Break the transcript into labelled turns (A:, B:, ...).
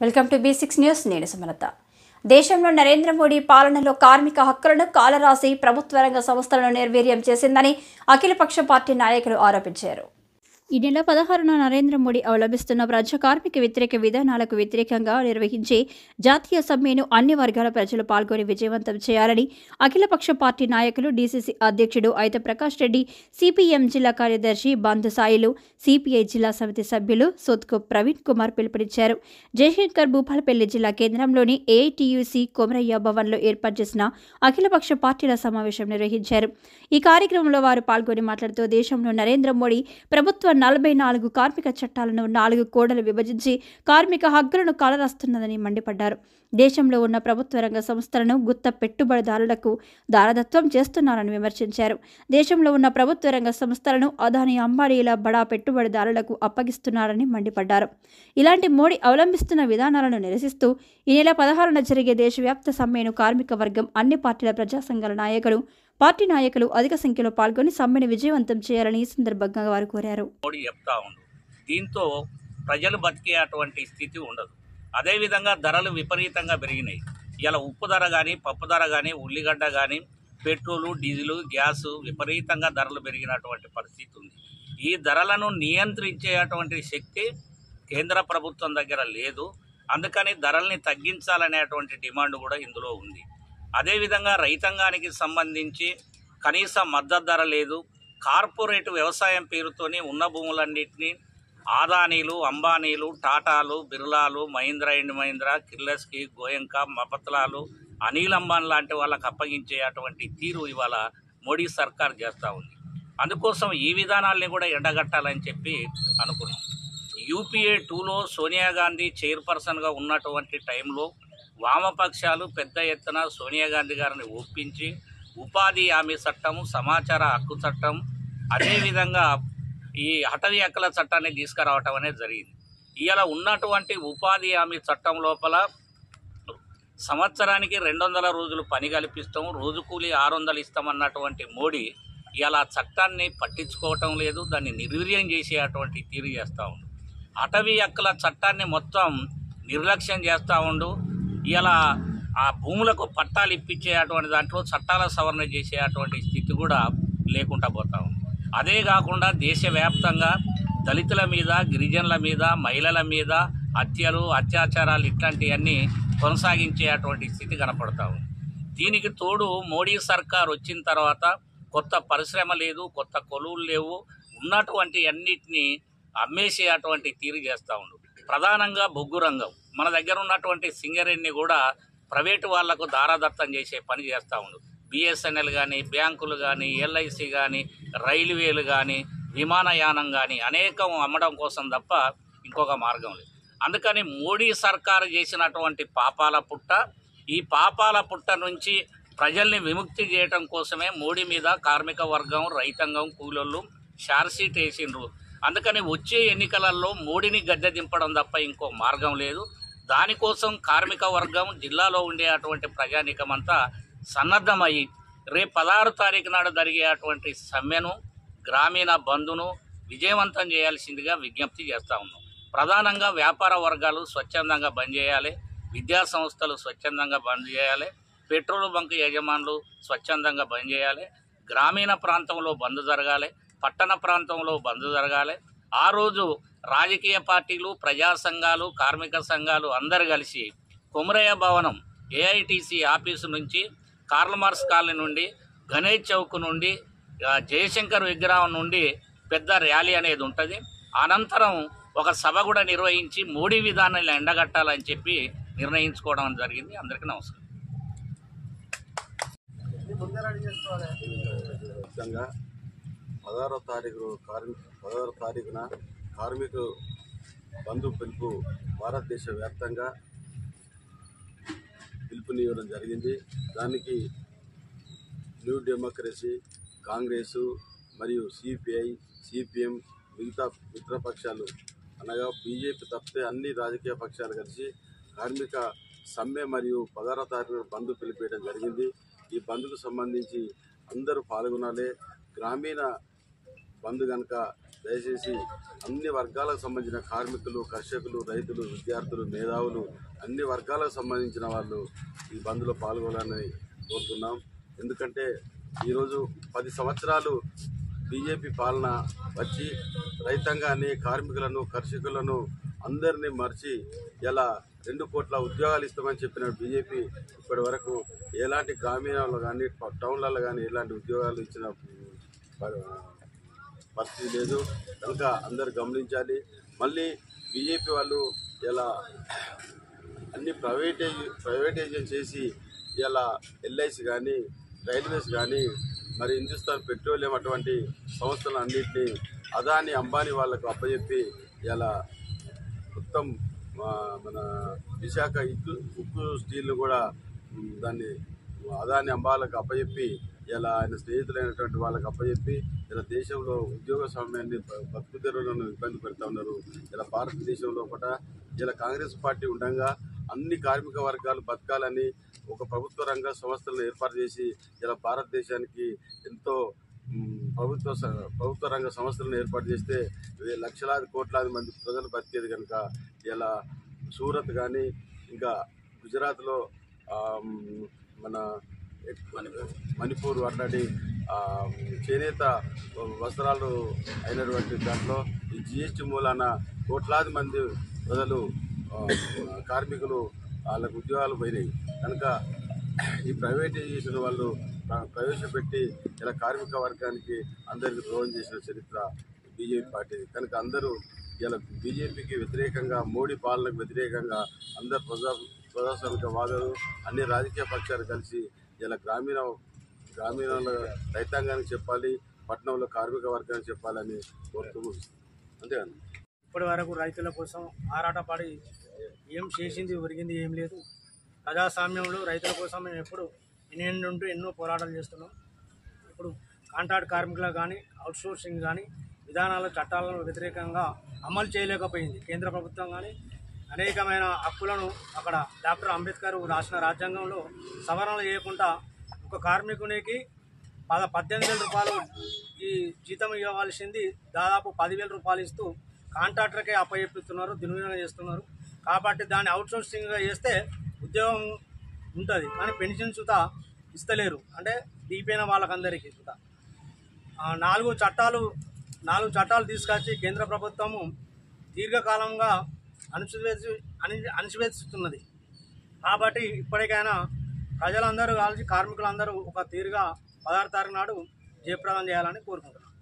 A: Welcome to B6 news. నేను సుమలత. దేశంలో నరేంద్ర మోడీ పాలనలో కార్మిక హక్కులను కాలరాసి ప్రభుత్వ రంగ సంస్థలను నిర్వీర్యం చేసిందని అఖిలపక్ష పార్టీ నాయకులు ఆరోపించారు. ఈ నెల 16న నరేంద్ర మోడీ అవలంబిస్తున్న ప్రజా కార్మిక వ్యతిరేక విధానాలకు వ్యతిరేకంగా నిర్వహించే జాతీయ సమ్మెను అన్ని వర్గాల ప్రజలు పాల్గొని విజయవంతం చేయాలని అఖిలపక్ష పార్టీ నాయకులు డీసీసీ అధ్యక్షుడు ఐత ప్రకాష్ రెడ్డి, సిపిఎం జిల్లా కార్యదర్శి బంధు సాయిలు, సిపిఐ జిల్లా సమితి సభ్యులు సోత్కు ప్రవీణ్ కుమార్ పిలుపునిచ్చారు. జయశంకర్ భూపాలపల్లి జిల్లా కేంద్రంలోని ఏఐటీయూసీ కొమరయ్య భవన్లో ఏర్పాటు చేసిన అఖిలపక్ష పార్టీల సమావేశం నిర్వహించారు. ఈ కార్యక్రమంలో వారు పాల్గొని మాట్లాడుతూ దేశంలో నరేంద్ర మోడీ ప్రభుత్వ 44 కార్మిక చట్టాలను 4 కోడలు విభజించి కార్మిక హక్కులను కాలరాస్తున్నదని మండిపడ్డారు. దేశంలో ఉన్న ప్రభుత్వ రంగ సంస్థలను గుత్త పెట్టుబడిదారులకు దారదత్వం చేస్తున్నారని విమర్శించారు. దేశంలో ఉన్న ప్రభుత్వ రంగ సంస్థలను అదానీ, అంబానీల బడా పెట్టుబడిదారులకు అప్పగిస్తున్నారని మండిపడ్డారు. ఇలాంటి మోడీ అవలంబిస్తున్న విధానాలను నిరసిస్తూ ఈ నెల 16న జరిగే దేశవ్యాప్త సమ్మెను కార్మిక వర్గం, అన్ని పార్టీల ప్రజా సంఘాల నాయకులు, పార్టీ నాయకులు అధిక సంఖ్యలో పాల్గొని సమ్మెను విజయవంతం చేయాలని ఈ సందర్భంగా వారు కోరారు.
B: దీంతో ప్రజలు బతికే అటువంటి స్థితి ఉండదు. అదేవిధంగా ధరలు విపరీతంగా పెరిగినాయి. ఇలా ఉప్పు ధర కానీ, పప్పు ధర కానీ, ఉల్లిగడ్డ కానీ, పెట్రోలు, డీజిల్, గ్యాసు విపరీతంగా ధరలు పెరిగినటువంటి పరిస్థితి ఉంది. ఈ ధరలను నియంత్రించేటువంటి శక్తి కేంద్ర ప్రభుత్వం దగ్గర లేదు. అందుకని ధరల్ని తగ్గించాలనేటువంటి డిమాండ్ కూడా ఇందులో ఉంది. అదేవిధంగా రైతాంగానికి సంబంధించి కనీస మద్దతు ధర లేదు. కార్పొరేట్ వ్యవసాయం పేరుతోని ఉన్న భూములన్నింటినీ ఆదానీలు, అంబానీలు, టాటాలు, బిర్లాలు, మహీంద్రా అండ్ మహీంద్రా, కిర్లస్కీ, గోయంకా, మపత్లాలు, అనిల్ అంబానీ లాంటి వాళ్ళకు అప్పగించే అటువంటి తీరు ఇవాళ మోడీ సర్కార్ చేస్తూ ఉంది. అందుకోసం ఈ విధానాల్ని కూడా ఎండగట్టాలని చెప్పి అనుకున్నాం. యూపీఏ 2లో సోనియా గాంధీ చైర్పర్సన్గా ఉన్నటువంటి టైంలో వామపక్షాలు పెద్ద ఎత్తున సోనియా గాంధీ గారిని ఒప్పించి ఉపాధి హామీ చట్టం, సమాచార హక్కు చట్టం, అదేవిధంగా ఈ అటవీ హక్కుల చట్టాన్ని తీసుకురావటం అనేది జరిగింది. ఇవాళ ఉన్నటువంటి ఉపాధి హామీ చట్టం లోపల సంవత్సరానికి 200 రోజులు పని కల్పిస్తాం, రోజు కూలి 600 ఇస్తామన్నటువంటి మోడీ ఇవాళ ఆ చట్టాన్ని పట్టించుకోవటం లేదు. దాన్ని నిర్వీర్యం చేసేటువంటి తీరు చేస్తూ ఉండు. అటవీ హక్కుల చట్టాన్ని మొత్తం నిర్లక్ష్యం చేస్తూ ఉండు. ఇలా ఆ భూములకు పట్టాలు ఇప్పించేటువంటి దాంట్లో చట్టాల సవరణ చేసేటువంటి స్థితి కూడా లేకుండా పోతా ఉంది. అదే కాకుండా దేశవ్యాప్తంగా దళితుల మీద, గిరిజనుల మీద, మహిళల మీద హత్యలు, అత్యాచారాలు ఇట్లాంటివన్నీ కొనసాగించేటువంటి స్థితి కనపడతా ఉంది. దీనికి తోడు మోడీ సర్కార్ వచ్చిన తర్వాత కొత్త పరిశ్రమ లేదు, కొత్త కొలువులు లేవు, ఉన్నటువంటి అన్నిటినీ అమ్మేసేటువంటి తీరు చేస్తూ ఉండు. ప్రధానంగా బొగ్గు రంగం, మన దగ్గర ఉన్నటువంటి సింగరేణిని కూడా ప్రైవేటు వాళ్లకు దారాదత్తం చేసే పని చేస్తూ ఉండు. బిఎస్ఎన్ఎల్ కానీ, బ్యాంకులు కానీ, ఎల్ఐసి కానీ, రైల్వేలు కానీ, విమానయానం కానీ అనేకం అమ్మడం కోసం తప్ప ఇంకొక మార్గం లేదు. అందుకని మోడీ సర్కారు చేసినటువంటి పాపాల పుట్ట, ఈ పాపాల పుట్ట నుంచి ప్రజల్ని విముక్తి చేయడం కోసమే మోడీ మీద కార్మిక వర్గం, రైతాంగం, కూలోళ్ళు షార్ట్షీట్ వేసిండ్రు. అందుకని వచ్చే ఎన్నికలలో మోడీని గద్దె దింపడం తప్ప ఇంకో మార్గం లేదు. దానికోసం కార్మిక వర్గం, జిల్లాలో ఉండేటువంటి ప్రజానీకమంతా సన్నద్ధమయ్యి రేపు 16 తారీఖు నాడు జరిగేటువంటి సమ్మెను, గ్రామీణ బంధును విజయవంతం చేయాల్సిందిగా విజ్ఞప్తి చేస్తూ ఉన్నాం. ప్రధానంగా వ్యాపార వర్గాలు స్వచ్ఛందంగా బంద్ చేయాలి, విద్యా సంస్థలు స్వచ్ఛందంగా బంద్ చేయాలి, పెట్రోల్ బంక్ యజమానులు స్వచ్ఛందంగా బంద్ చేయాలి, గ్రామీణ ప్రాంతంలో బంద్ జరగాలి, పట్టణ ప్రాంతంలో బంద్ జరగాలి. ఆ రోజు రాజకీయ పార్టీలు, ప్రజా సంఘాలు, కార్మిక సంఘాలు అందరు కలిసి కొమరయ్య భవనం ఏఐటీసీ ఆఫీసు నుంచి, కార్ల్ మార్క్స్ కాలనీ నుండి, గణేష్ చౌక్ నుండి, జయశంకర్ విగ్రహం నుండి పెద్ద ర్యాలీ అనేది ఉంటుంది. అనంతరం ఒక సభ కూడా నిర్వహించి మోడీ విధానాన్ని ఎండగట్టాలని చెప్పి నిర్ణయించుకోవడం జరిగింది. అందరికీ నమస్కారం.
C: 16వ తారీఖున కార్మిక బంధు పిలుపు భారతదేశ వ్యాప్తంగా పిలుపునివ్వడం జరిగింది. దానికి న్యూ డెమోక్రసీ, కాంగ్రెసు మరియు సిపిఐ, సిపిఎం, మిగతా మిత్రపక్షాలు అనగా బీజేపీ తప్పితే అన్ని రాజకీయ పక్షాలు కలిసి కార్మిక సమ్మె మరియు 16వ తారీఖున బంధు పిలిపేయడం జరిగింది. ఈ బంధుకు సంబంధించి అందరూ పాల్గొనాలి. గ్రామీణ బంద్ కనుక దయచేసి అన్ని వర్గాలకు సంబంధించిన కార్మికులు, కర్షకులు, రైతులు, విద్యార్థులు, మేధావులు అన్ని వర్గాలకు సంబంధించిన వాళ్ళు ఈ బంద్లో పాల్గొనాలని కోరుతున్నాం. ఎందుకంటే ఈరోజు 10 సంవత్సరాలు బీజేపీ పాలన వచ్చి రైతాంగాన్ని, కార్మికులను, కర్షకులను అందరినీ మర్చి ఇలా 2 కోట్ల ఉద్యోగాలు ఇస్తామని చెప్పిన బీజేపీ ఇప్పటి వరకు ఎలాంటి గ్రామీణాల్లో కానీ టౌన్లలో కానీ ఎలాంటి ఉద్యోగాలు ఇచ్చిన పరిస్థితి లేదు. కనుక అందరు గమనించాలి. మళ్ళీ బీజేపీ వాళ్ళు ఇలా అన్ని ప్రైవేటైజేషన్ చేసి ఇలా ఎల్ఐసి కానీ, రైల్వేస్ కానీ, మరి హిందుస్థాన్ పెట్రోలియం అటువంటి సంస్థలు అన్నింటినీ అదాని, అంబానీ వాళ్ళకు అప్పచెప్పి ఇలా మొత్తం మన విశాఖ ఉక్కు స్టీల్ను కూడా దాన్ని అదాని, అంబాలకు అప్పచెప్పి ఇలా ఆయన స్నేహితులైనటువంటి వాళ్ళకి అప్పచెప్పి ఇలా దేశంలో ఉద్యోగ స్వామ్యాన్ని, బతుకు తెరువులను ఇబ్బంది పెడతా ఉన్నారు. ఇలా భారతదేశంలో కూడా ఇలా కాంగ్రెస్ పార్టీ ఉండగా అన్ని కార్మిక వర్గాలు బతకాలని ఒక ప్రభుత్వ సంస్థలను ఏర్పాటు చేసి ఇలా భారతదేశానికి ఎంతో ప్రభుత్వ రంగ సంస్థలను ఏర్పాటు చేస్తే లక్షలాది కోట్లాది మంది ప్రజలు బతికేది కనుక ఇలా సూరత్ కానీ, ఇంకా గుజరాత్లో మన మణిపూర్ అట్లాంటి చేనేత వస్త్రాలు అయినటువంటి దాంట్లో ఈ జిఎస్టీ మూలాన కోట్లాది మంది ప్రజలు, కార్మికులు వాళ్ళకు ఉద్యోగాలు పోయినాయి. కనుక ఈ ప్రైవేటైజేషన్ వాళ్ళు ప్రవేశపెట్టి ఇలా కార్మిక వర్గానికి అందరికీ ద్రోహం చేసిన చరిత్ర బీజేపీ పార్టీది. కనుక అందరూ ఇలా బీజేపీకి వ్యతిరేకంగా, మోడీ పాలనకు వ్యతిరేకంగా అందరు ప్రజాస్వామిక వాదులు, అన్ని రాజకీయ పక్షాలు కలిసి ఇలా గ్రామీణ రైతాంగానికి చెప్పాలి, పట్టణంలో కార్మిక వర్గానికి చెప్పాలని కోరుతూ అంతేగాని
D: ఇప్పటి వరకు రైతుల కోసం ఆరాటపడి ఏం చేసింది, ఒరిగింది ఏం లేదు. ప్రజాస్వామ్యంలో రైతుల కోసం మేము ఎప్పుడు ఎన్నో పోరాటాలు చేస్తున్నాం. ఇప్పుడు కాంట్రాక్ట్ కార్మికులకు కానీ, అవుట్సోర్సింగ్ కానీ విధానాల, చట్టాలను వ్యతిరేకంగా అమలు చేయలేకపోయింది కేంద్ర ప్రభుత్వం. కానీ అనేకమైన హక్కులను అక్కడ డాక్టర్ అంబేద్కర్ రాసిన రాజ్యాంగంలో సవరణలు చేయకుండా ఒక కార్మికునికి 18,000 రూపాయలు ఈ జీతం ఇవ్వవలసింది దాదాపు 10,000 రూపాయలు ఇస్తూ కాంట్రాక్టర్కే అప్పచెప్పిస్తున్నారు, దుర్వినియోగం చేస్తున్నారు. కాబట్టి దాన్ని అవుట్సోర్సింగ్గా చేస్తే ఉద్యోగం ఉంటుంది, కానీ పెన్షన్ సుతా ఇస్తలేరు. అంటే దిగిపోయిన వాళ్ళకందరికీ సుతా 4 చట్టాలు తీసుకొచ్చి కేంద్ర ప్రభుత్వము దీర్ఘకాలంగా అణచివేస్తున్నది. కాబట్టి ఇప్పటికైనా ప్రజలందరూ కలిసి, కార్మికులందరూ ఒక తీరుగా 16 తారీఖు నాడు జయప్రదం చేయాలని కోరుకుంటున్నాను.